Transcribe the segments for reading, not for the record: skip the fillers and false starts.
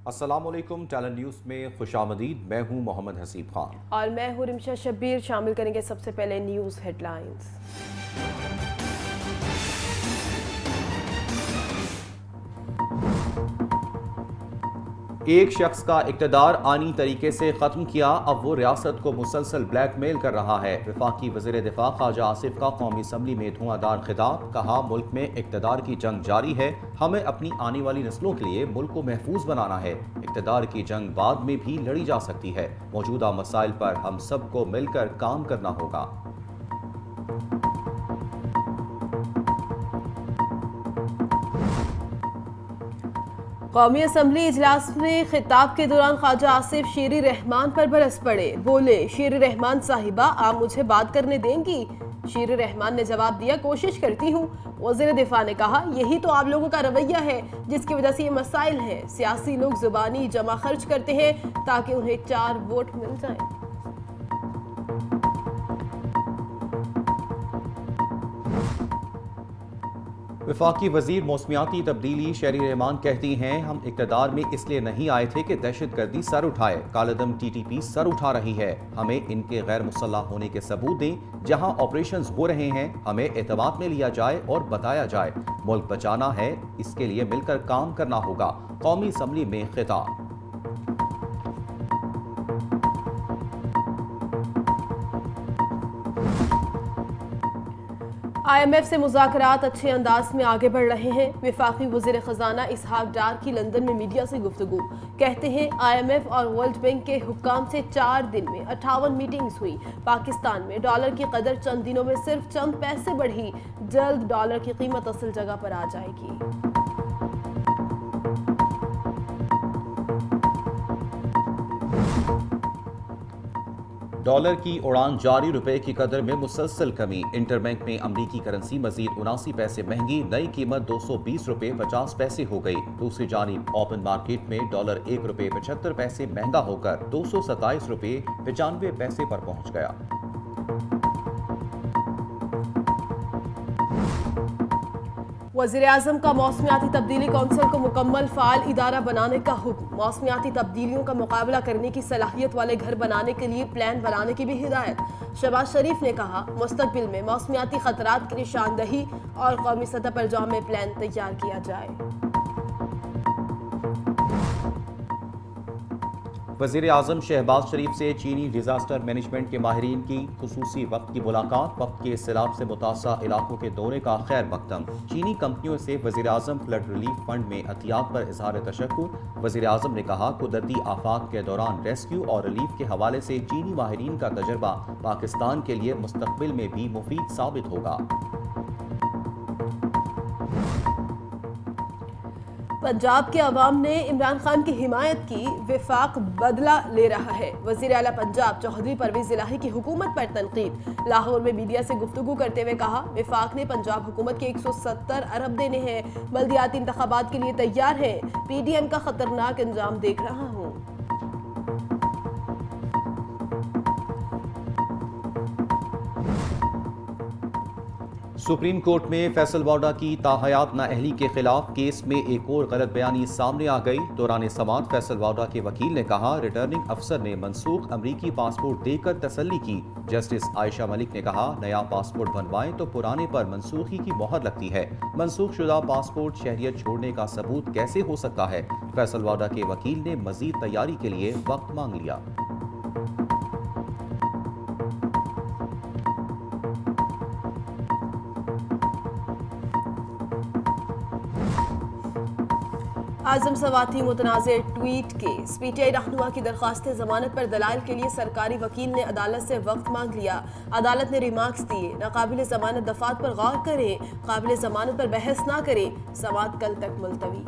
السلام علیکم، talent news میں خوش آمدید۔ میں ہوں محمد حسیب خان اور میں ہوں رمشا شبیر۔ شامل کریں گے سب سے پہلے نیوز ہیڈ لائنز۔ ایک شخص کا اقتدار آئینی طریقے سے ختم کیا، اب وہ ریاست کو مسلسل بلیک میل کر رہا ہے۔ وفاقی وزیر دفاع خواجہ آصف کا قومی اسمبلی میں دھواں دار خطاب، کہا ملک میں اقتدار کی جنگ جاری ہے، ہمیں اپنی آنے والی نسلوں کے لیے ملک کو محفوظ بنانا ہے۔ اقتدار کی جنگ بعد میں بھی لڑی جا سکتی ہے، موجودہ مسائل پر ہم سب کو مل کر کام کرنا ہوگا۔ قومی اسمبلی اجلاس میں خطاب کے دوران خواجہ آصف شیری رحمان پر برس پڑے، بولے شیری رحمان صاحبہ آپ مجھے بات کرنے دیں گی؟ شیری رحمان نے جواب دیا کوشش کرتی ہوں۔ وزیر دفاع نے کہا یہی تو آپ لوگوں کا رویہ ہے جس کی وجہ سے یہ مسائل ہیں، سیاسی لوگ زبانی جمع خرچ کرتے ہیں تاکہ انہیں 4 ووٹ مل جائیں۔ وفاقی وزیر موسمیاتی تبدیلی شیری رحمان کہتی ہیں ہم اقتدار میں اس لیے نہیں آئے تھے کہ دہشت گردی سر اٹھائے، کالعدم ٹی ٹی پی سر اٹھا رہی ہے، ہمیں ان کے غیر مسلح ہونے کے ثبوت دیں، جہاں آپریشنز ہو رہے ہیں ہمیں اعتماد میں لیا جائے اور بتایا جائے، ملک بچانا ہے، اس کے لیے مل کر کام کرنا ہوگا۔ قومی اسمبلی میں خطاب۔ آئی ایم ایف سے مذاکرات اچھے انداز میں آگے بڑھ رہے ہیں۔ وفاقی وزیر خزانہ اسحاق ڈار کی لندن میں میڈیا سے گفتگو، کہتے ہیں آئی ایم ایف اور ورلڈ بینک کے حکام سے 4 دن میں 58 میٹنگز ہوئی۔ پاکستان میں ڈالر کی قدر چند دنوں میں صرف چند پیسے بڑھی، جلد ڈالر کی قیمت اصل جگہ پر آ جائے گی۔ ڈالر کی اڑان جاری، روپے کی قدر میں مسلسل کمی، انٹر بینک میں امریکی کرنسی مزید 79 پیسے مہنگی، نئی قیمت 220 روپے 50 پیسے ہو گئی۔ دوسری جانب اوپن مارکیٹ میں ڈالر 1 روپے 75 پیسے مہنگا ہو کر 227 روپے 95 پیسے پر پہنچ گیا۔ وزیر اعظم کا موسمیاتی تبدیلی کونسل کو مکمل فعال ادارہ بنانے کا حکم، موسمیاتی تبدیلیوں کا مقابلہ کرنے کی صلاحیت والے گھر بنانے کے لیے پلان بنانے کی بھی ہدایت۔ شہباز شریف نے کہا مستقبل میں موسمیاتی خطرات کی نشاندہی اور قومی سطح پر جامع پلان تیار کیا جائے۔ وزیر اعظم شہباز شریف سے چینی ڈیزاسٹر مینجمنٹ کے ماہرین کی خصوصی وقت کی ملاقات، وقت کے سیلاب سے متاثرہ علاقوں کے دورے کا خیر مقدم۔ چینی کمپنیوں سے وزیر اعظم فلڈ ریلیف فنڈ میں عطیات پر اظہار تشکر۔ وزیر اعظم نے کہا قدرتی آفات کے دوران ریسکیو اور ریلیف کے حوالے سے چینی ماہرین کا تجربہ پاکستان کے لیے مستقبل میں بھی مفید ثابت ہوگا۔ پنجاب کے عوام نے عمران خان کی حمایت کی، وفاق بدلہ لے رہا ہے۔ وزیر اعلیٰ پنجاب چودھری پرویز الہی کی حکومت پر تنقید، لاہور میں میڈیا سے گفتگو کرتے ہوئے کہا وفاق نے پنجاب حکومت کے 170 ارب دینے ہیں، بلدیاتی انتخابات کے لیے تیار ہیں، پی ڈی ایم کا خطرناک انجام دیکھ رہا ہوں۔ سپریم کورٹ میں فیصل وارڈا کی تاحیات نااہلی کے خلاف کیس میں ایک اور غلط بیانی سامنے آ گئی۔ دوران سماعت فیصل وارڈا کے وکیل نے کہا ریٹرننگ افسر نے منسوخ امریکی پاسپورٹ دے کر تسلی کی۔ جسٹس عائشہ ملک نے کہا نیا پاسپورٹ بنوائیں تو پرانے پر منسوخی کی مہر لگتی ہے، منسوخ شدہ پاسپورٹ شہریت چھوڑنے کا ثبوت کیسے ہو سکتا ہے؟ فیصل وارڈا کے وکیل نے مزید تیاری کے لیے وقت مانگ لیا۔ اعظم سواتی متنازع tweet case, P T I رہنما کی درخواست ضمانت پر دلائل کے لیے سرکاری وکیل نے عدالت سے وقت مانگ لیا۔ عدالت نے ریمارکس دیے، ناقابل ضمانت دفعات پر غور کریں، قابل ضمانت پر بحث نہ کریں، سماعت کل تک ملتوی۔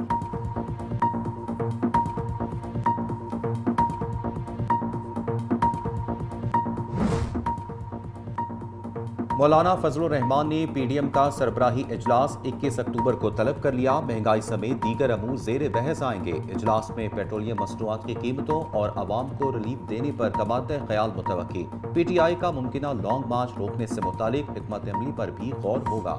مولانا فضل الرحمان نے پی ڈی ایم کا سربراہی اجلاس 21 اکتوبر کو طلب کر لیا، مہنگائی سمیت دیگر امور زیر بحث آئیں گے۔ اجلاس میں پیٹرولیم مصنوعات کی قیمتوں اور عوام کو ریلیف دینے پر تبادلہ خیال متوقع۔ پی ٹی آئی کا ممکنہ لانگ مارچ روکنے سے متعلق حکمت عملی پر بھی غور ہوگا۔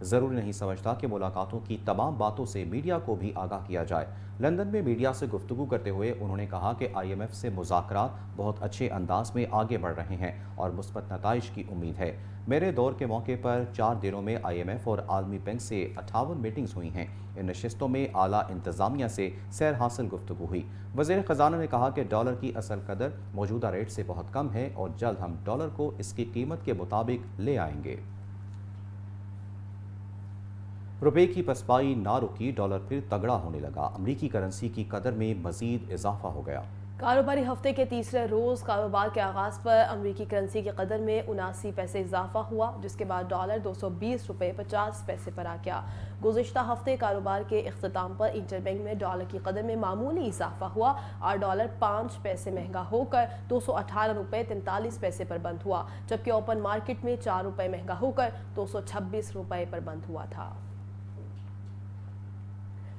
ضروری نہیں سمجھتا کہ ملاقاتوں کی تمام باتوں سے میڈیا کو بھی آگاہ کیا جائے۔ لندن میں میڈیا سے گفتگو کرتے ہوئے انہوں نے کہا کہ IMF سے مذاکرات بہت اچھے انداز میں آگے بڑھ رہے ہیں اور مثبت نتائج کی امید ہے۔ میرے دور کے موقع پر 4 دنوں میں IMF اور عالمی بینک سے 58 میٹنگز ہوئی ہیں۔ ان نشستوں میں اعلیٰ انتظامیہ سے سیر حاصل گفتگو ہوئی۔ وزیر خزانہ نے کہا کہ ڈالر کی اصل قدر موجودہ ریٹ سے بہت کم ہے اور جلد ہم ڈالر کو اس کی قیمت کے مطابق لے آئیں گے۔ روپے کی پسپائی نہ رکی، ڈالر پھر تگڑا ہونے لگا، امریکی کرنسی کی قدر میں مزید اضافہ ہو گیا۔ کاروباری ہفتے کے تیسرے روز کاروبار کے آغاز پر امریکی کرنسی کی قدر میں 79 پیسے اضافہ ہوا، جس کے بعد ڈالر 220 روپے 50 پیسے پر آ گیا۔ گزشتہ ہفتے کاروبار کے اختتام پر انٹر بینک میں ڈالر کی قدر میں معمولی اضافہ ہوا اور ڈالر 5 پیسے مہنگا ہو کر 218 روپے 43 پیسے پر بند ہوا، جبکہ اوپن مارکیٹ میں 4 روپے مہنگا ہو کر 226 روپے پر بند ہوا تھا۔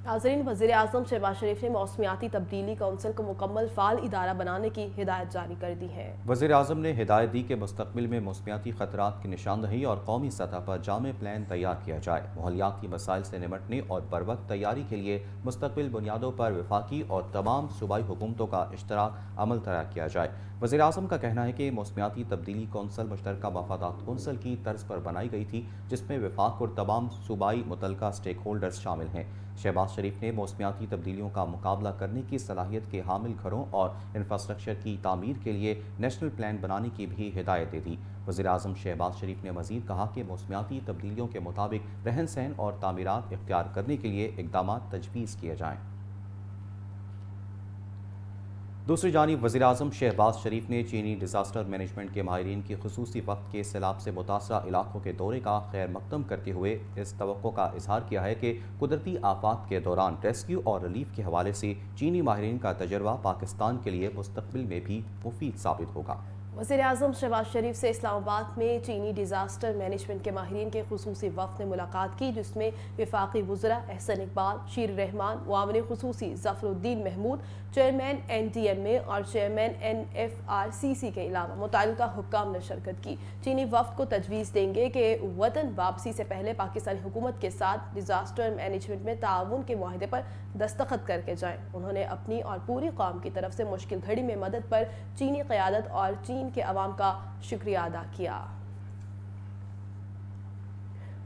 ناظرین، وزیر اعظم شہباز شریف نے موسمیاتی تبدیلی کونسل کو مکمل فعال ادارہ بنانے کی ہدایت جاری کر دی ہے۔ وزیر اعظم نے ہدایت دی کہ مستقبل میں موسمیاتی خطرات کی نشاندہی اور قومی سطح پر جامع پلان تیار کیا جائے۔ ماحولیاتی مسائل سے نمٹنے اور بروقت تیاری کے لیے مستقبل بنیادوں پر وفاقی اور تمام صوبائی حکومتوں کا اشتراک عمل تیار کیا جائے۔ وزیر اعظم کا کہنا ہے کہ موسمیاتی تبدیلی کونسل مشترکہ مفادات کونسل کی طرز پر بنائی گئی تھی، جس میں وفاق اور تمام صوبائی متعلقہ سٹیک ہولڈرز شامل ہیں۔ شہباز شریف نے موسمیاتی تبدیلیوں کا مقابلہ کرنے کی صلاحیت کے حامل گھروں اور انفراسٹرکچر کی تعمیر کے لیے نیشنل پلان بنانے کی بھی ہدایت دے دی۔ وزیر اعظم شہباز شریف نے مزید کہا کہ موسمیاتی تبدیلیوں کے مطابق رہن سہن اور تعمیرات اختیار کرنے کے لیے اقدامات تجویز کیے جائیں۔ دوسری جانب وزیر اعظم شہباز شریف نے چینی ڈیزاسٹر مینجمنٹ کے ماہرین کی خصوصی وقت کے سیلاب سے متاثرہ علاقوں کے دورے کا خیر مقدم کرتے ہوئے اس توقع کا اظہار کیا ہے کہ قدرتی آفات کے دوران ریسکیو اور ریلیف کے حوالے سے چینی ماہرین کا تجربہ پاکستان کے لیے مستقبل میں بھی مفید ثابت ہوگا۔ وزیر اعظم شہباز شریف سے اسلام آباد میں چینی ڈیزاسٹر مینجمنٹ کے ماہرین کے خصوصی وفد نے ملاقات کی، جس میں وفاقی وزراء احسن اقبال، شیر رحمان، معاون خصوصی ظفر الدین محمود، چیئرمین NDMA اور چیئرمین NFRCC کے علاوہ متعلقہ حکام نے شرکت کی۔ چینی وفد کو تجویز دیں گے کہ وطن واپسی سے پہلے پاکستانی حکومت کے ساتھ ڈیزاسٹر مینجمنٹ میں تعاون کے معاہدے پر دستخط کر کے جائیں۔ انہوں نے اپنی اور پوری قوم کی طرف سے مشکل گھڑی میں مدد پر چینی قیادت اور چین کے عوام کا شکریہ ادا کیا۔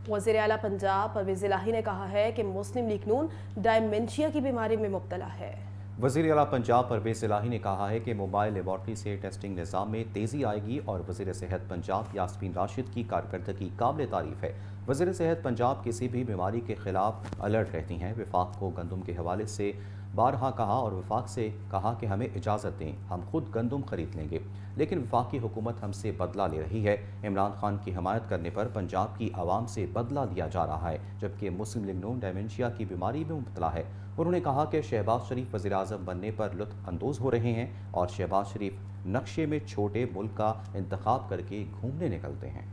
وزیر اعلیٰ پنجاب پرویز الہی نے کہا ہے کہ مسلم لیگ نون ڈائمنشیا کی بیماری میں مبتلا ہے۔ وزیر اعلیٰ پنجاب پرویز الہی نے کہا ہے کہ موبائل لیبارٹری سے ٹیسٹنگ نظام میں تیزی آئے گی اور وزیر صحت پنجاب یاسمین راشد کی کارکردگی قابل تعریف ہے۔ وزیر صحت پنجاب کسی بھی بیماری کے خلاف الرٹ رہتی ہیں۔ وفاق کو گندم کے حوالے سے بارہا کہا اور وفاق سے کہا کہ ہمیں اجازت دیں، ہم خود گندم خرید لیں گے، لیکن وفاقی حکومت ہم سے بدلہ لے رہی ہے۔ عمران خان کی حمایت کرنے پر پنجاب کی عوام سے بدلہ لیا جا رہا ہے، جبکہ مسلم لیگ نون ڈائمنشیا کی بیماری میں مبتلا ہے۔ انہوں نے کہا کہ شہباز شریف وزیر اعظم بننے پر لطف اندوز ہو رہے ہیں اور شہباز شریف نقشے میں چھوٹے ملک کا انتخاب کر کے گھومنے نکلتے ہیں۔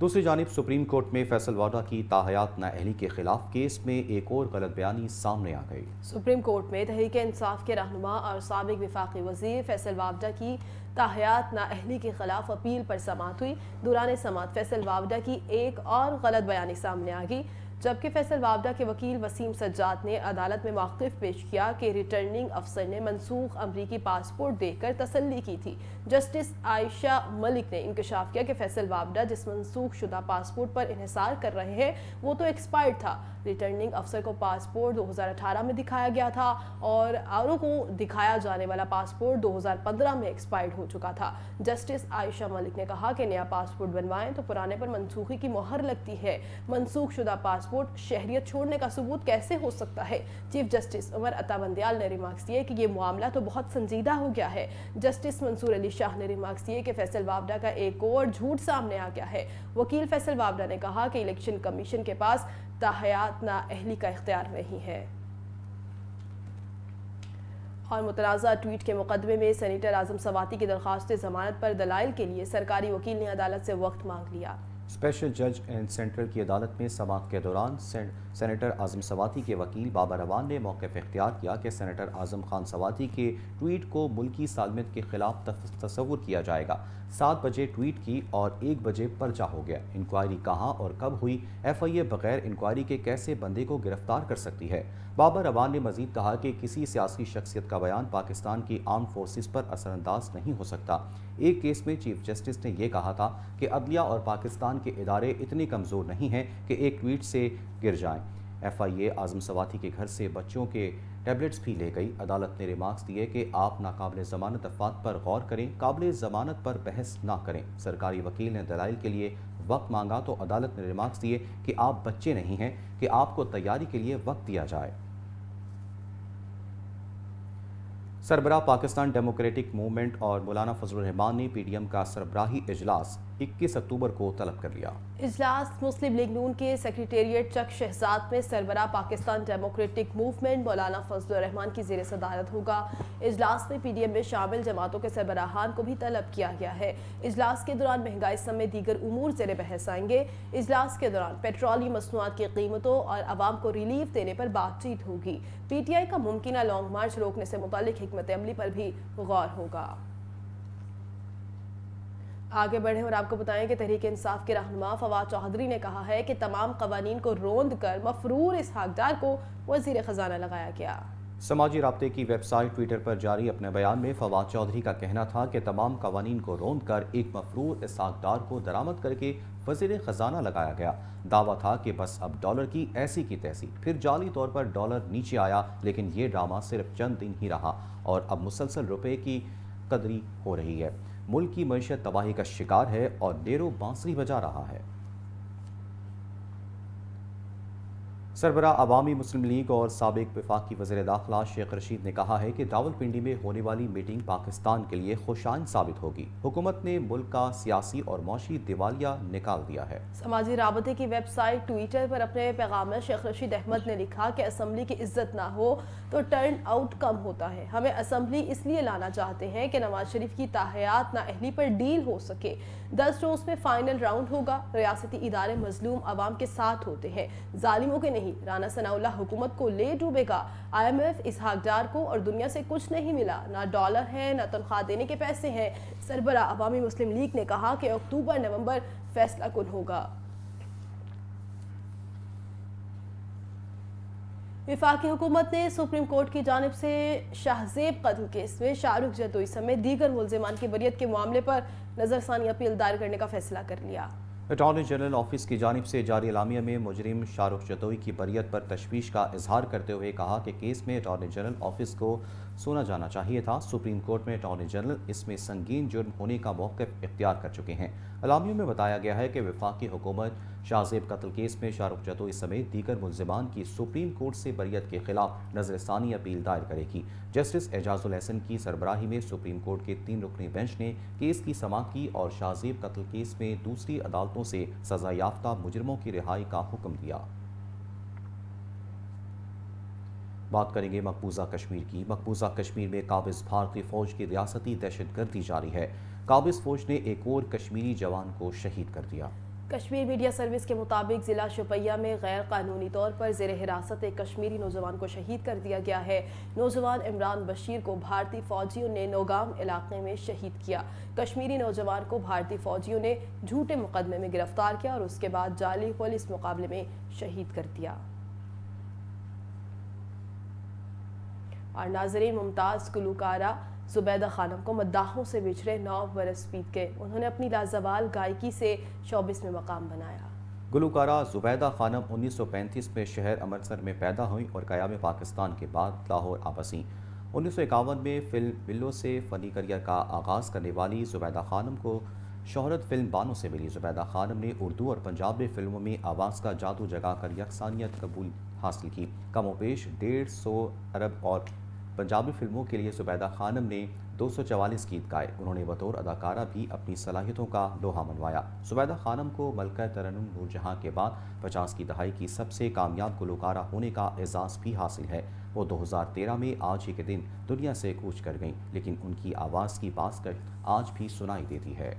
دوسری جانب سپریم کورٹ میں فیصل واڈا کی تاحیات نااہلی کے خلاف کیس میں ایک اور غلط بیانی سامنے آ گئی۔ سپریم کورٹ میں تحریک انصاف کے رہنما اور سابق وفاقی وزیر فیصل واوڈا کی تاحیات نااہلی کے خلاف اپیل پر سماعت ہوئی۔ دوران سماعت فیصل واوڈا کی ایک اور غلط بیانی سامنے آ گئی، جبکہ فیصل واوڈا کے وکیل وسیم سجاد نے عدالت میں موقف پیش کیا کہ ریٹرننگ افسر نے منسوخ امریکی پاسپورٹ دے کر تسلی کی تھی۔ جسٹس عائشہ ملک نے انکشاف کیا کہ فیصل واوڈا جس منسوخ شدہ پاسپورٹ پر انحصار کر رہے ہیں وہ تو ایکسپائرڈ تھا۔ ریٹرننگ افسر کو پاسپورٹ 2018 میں دکھایا گیا تھا اور آرو کو دکھایا جانے والا پاسپورٹ 2015 میں ایکسپائرڈ ہو چکا تھا۔ جسٹس عائشہ ملک نے کہا کہ نیا پاسپورٹ بنوائیں تو پرانے پر منسوخی کی مہر لگتی ہے۔ منسوخ شدہ پاسپورٹ شہریت چھوڑنے کا ثبوت کیسے ہو سکتا ہے؟ چیف جسٹس عمر عطا بندیال نے ریمارکس دیے کہ یہ معاملہ تو بہت سنجیدہ ہو گیا ہے۔ جسٹس منصور علی شاہ نے ریمارکس دیے کہ فیصل واوڈا کا ایک اور جھوٹ سامنے آ گیا ہے۔ وکیل فیصل واوڈا نے کہا کہ الیکشن کمیشن کے پاس تاحیات نااہلی کا اختیار نہیں ہے۔ اور متنازع ٹویٹ کے مقدمے میں سینیٹر اعظم سواتی کی درخواست ضمانت پر دلائل کے لیے سرکاری وکیل نے عدالت سے وقت مانگ لیا۔ اسپیشل جج اینڈ سینٹرل کی عدالت میں سماعت کے دوران سینیٹر اعظم سواتی کے وکیل بابر اعوان نے موقف اختیار کیا کہ سینیٹر اعظم خان سواتی کے ٹویٹ کو ملکی سالمیت کے خلاف تصور کیا جائے گا۔ 7 بجے ٹویٹ کی اور 1 بجے پرچہ ہو گیا۔ انکوائری کہاں اور کب ہوئی؟ FIA بغیر انکوائری کے کیسے بندے کو گرفتار کر سکتی ہے؟ بابر اعوان نے مزید کہا کہ کسی سیاسی شخصیت کا بیان پاکستان کی آرم فورسز پر اثر انداز نہیں ہو سکتا۔ ایک کیس میں چیف جسٹس نے یہ کہا تھا کہ عدلیہ اور پاکستان کے ادارے اتنے کمزور نہیں ہیں کہ ایک ٹویٹ سے گر جائیں۔ FIA اعظم سواتی کے گھر سے بچوں کے ٹیبلٹس بھی لے گئی۔ عدالت نے ریمارکس دیے کہ آپ ناقابل ضمانت افراد پر غور کریں، قابل ضمانت پر بحث نہ کریں۔ سرکاری وکیل نے دلائل کے لیے وقت مانگا تو عدالت نے ریمارکس دیے کہ آپ بچے نہیں ہیں کہ آپ کو تیاری کے لیے وقت دیا جائے۔ سربراہ پاکستان ڈیموکریٹک موومنٹ اور مولانا فضل الرحمان نے PDM کا سربراہی اجلاس 21 اکتوبر کو طلب کر لیا۔ اجلاس مسلم لیگ نون کے سیکریٹریٹ چک شہزاد میں سربراہ پاکستان ڈیموکریٹک موومنٹ مولانا فضل الرحمان کی زیر صدارت ہوگا۔ اجلاس میں PDM میں شامل جماعتوں کے سربراہان کو بھی طلب کیا گیا ہے۔ اجلاس کے دوران مہنگائی سمیت دیگر امور زیر بحث آئیں گے۔ اجلاس کے دوران پیٹرولیم مصنوعات کی قیمتوں اور عوام کو ریلیف دینے پر بات چیت ہوگی۔ PTI کا ممکنہ لانگ مارچ روکنے سے متعلق حکمت عملی پر بھی غور ہوگا۔ آگے بڑھیں اور آپ کو بتائیں کہ تحریک انصاف کے رہنما فواد چوہدری نے کہا ہے کہ تمام قوانین کو روند کر مفرور اسحاق ڈار کو وزیر خزانہ لگایا گیا۔ سماجی رابطے کی ویب سائٹ ٹویٹر پر جاری اپنے بیان میں فواد چوہدری کا کہنا تھا کہ تمام قوانین کو روند کر ایک مفرور اسحاق ڈار کو درآمد کر کے وزیر خزانہ لگایا گیا۔ دعویٰ تھا کہ بس اب ڈالر کی ایسی کی تیسی، پھر جعلی طور پر ڈالر نیچے آیا، لیکن یہ ڈرامہ صرف چند دن ہی رہا اور اب مسلسل روپے کی قدری ہو رہی ہے۔ ملک کی معیشت تباہی کا شکار ہے اور ڈیرو بانسری بجا رہا ہے۔ سربراہ عوامی مسلم لیگ اور سابق وفاقی وزیر داخلہ شیخ رشید نے کہا ہے کہ راولپنڈی میں ہونے والی میٹنگ پاکستان کے لیے خوشائن ثابت ہوگی۔ حکومت نے ملک کا سیاسی اور معاشی دیوالیہ نکال دیا ہے۔ سماجی رابطے کی ویب سائٹ ٹویٹر پر اپنے پیغام میں شیخ رشید احمد نے لکھا کہ اسمبلی کی عزت نہ ہو تو ٹرن آؤٹ کم ہوتا ہے۔ ہمیں اسمبلی اس لیے لانا چاہتے ہیں کہ نواز شریف کی تاحیات نااہلی پر ڈیل ہو سکے۔ 10 روز میں فائنل راؤنڈ ہوگا۔ ریاستی ادارے مظلوم عوام کے ساتھ ہوتے ہیں، ظالموں کے نہیں۔ رانا ثناء اللہ حکومت کو لے ڈوبے گا۔ IMF اسحاق ڈار کو اور دنیا سے کچھ نہیں ملا، نہ ڈالر ہے نہ تنخواہ دینے کے پیسے ہیں۔ سربراہ عوامی مسلم لیگ نے کہا کہ اکتوبر نومبر فیصلہ کن ہوگا۔ وفاقی حکومت نے سپریم کورٹ کی جانب سے شاہزیب قتل کیس میں شاہ رخ جتوئی سمیت دیگر ملزمان کی بریت کے معاملے پر نظرثانی اپیل دائر کرنے کا فیصلہ کر لیا۔ اٹارنی جنرل آفس کی جانب سے جاری اعلامیہ میں مجرم شاہ رخ جتوئی کی بریت پر تشویش کا اظہار کرتے ہوئے کہا کہ کیس میں اٹارنی جنرل آفس کو سنا جانا چاہیے تھا۔ سپریم کورٹ میں اٹارنی جنرل اس میں سنگین جرم ہونے کا موقف اختیار کر چکے ہیں۔ اعلامیہ میں بتایا گیا ہے کہ وفاقی حکومت شاہزیب قتل کیس میں شاہ رخ جتوئی سمیت دیگر ملزمان کی سپریم کورٹ سے بریت کے خلاف نظر ثانی اپیل دائر کرے گی۔ جسٹس اعجاز الحسن کی سربراہی میں سپریم کورٹ کے 3 رکنی بینچ نے کیس کی سماعت کی اور شاہزیب قتل کیس میں دوسری عدالتوں سے سزا یافتہ مجرموں کی رہائی کا حکم دیا۔ بات کریں گے مقبوضہ کشمیر کی۔ مقبوضہ کشمیر میں قابض بھارتی فوج کی ریاستی دہشت گردی جاری ہے۔ قابض فوج نے ایک اور کشمیری جوان کو شہید کر دیا۔ کشمیر میڈیا سروس کے مطابق ضلع شوپیہ میں غیر قانونی طور پر زیر حراست ایک کشمیری نوجوان کو شہید کر دیا گیا ہے۔ نوجوان عمران بشیر کو بھارتی فوجیوں نے نوگام علاقے میں شہید کیا۔ کشمیری نوجوان کو بھارتی فوجیوں نے جھوٹے مقدمے میں گرفتار کیا اور اس کے بعد جعلی پولیس مقابلے میں شہید کر دیا۔ اور ناظرین، ممتاز گلوکارہ زبیدہ خانم کو مداحوں سے بچھڑے 9 برس بیت گئے۔ انہوں نے اپنی لازوال گائیکی سے شوبز میں مقام بنایا۔ گلوکارہ زبیدہ خانم 1935 میں شہر امرتسر میں پیدا ہوئیں اور قیام پاکستان کے بعد لاہور آ بسیں۔ 1951 میں فلم بلو سے فنی کریئر کا آغاز کرنے والی زبیدہ خانم کو شہرت فلم بانو سے ملی۔ زبیدہ خانم نے اردو اور پنجابی فلموں میں آواز کا جادو جگا کر یکسانیت قبول حاصل کی۔ کم و بیش 150 عرب اور پنجابی فلموں کے لیے زبیدہ خانم نے 244 گیت گائے۔ انہوں نے بطور اداکارہ بھی اپنی صلاحیتوں کا لوہا منوایا۔ زبیدہ خانم کو ملکہ ترنم نور جہاں کے بعد 50 کی دہائی کی سب سے کامیاب گلوکارہ ہونے کا اعزاز بھی حاصل ہے۔ وہ 2013 میں آج ہی کے دن دنیا سے کوچ کر گئیں، لیکن ان کی آواز کی بازگشت آج بھی سنائی دیتی ہے۔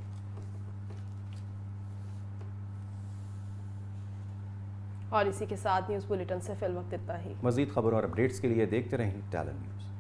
اور اسی کے ساتھ نیوز بلیٹن سے فی الوقت اتنا ہی. مزید خبروں اور اپڈیٹس کے لیے دیکھتے رہیں ٹیلن نیوز.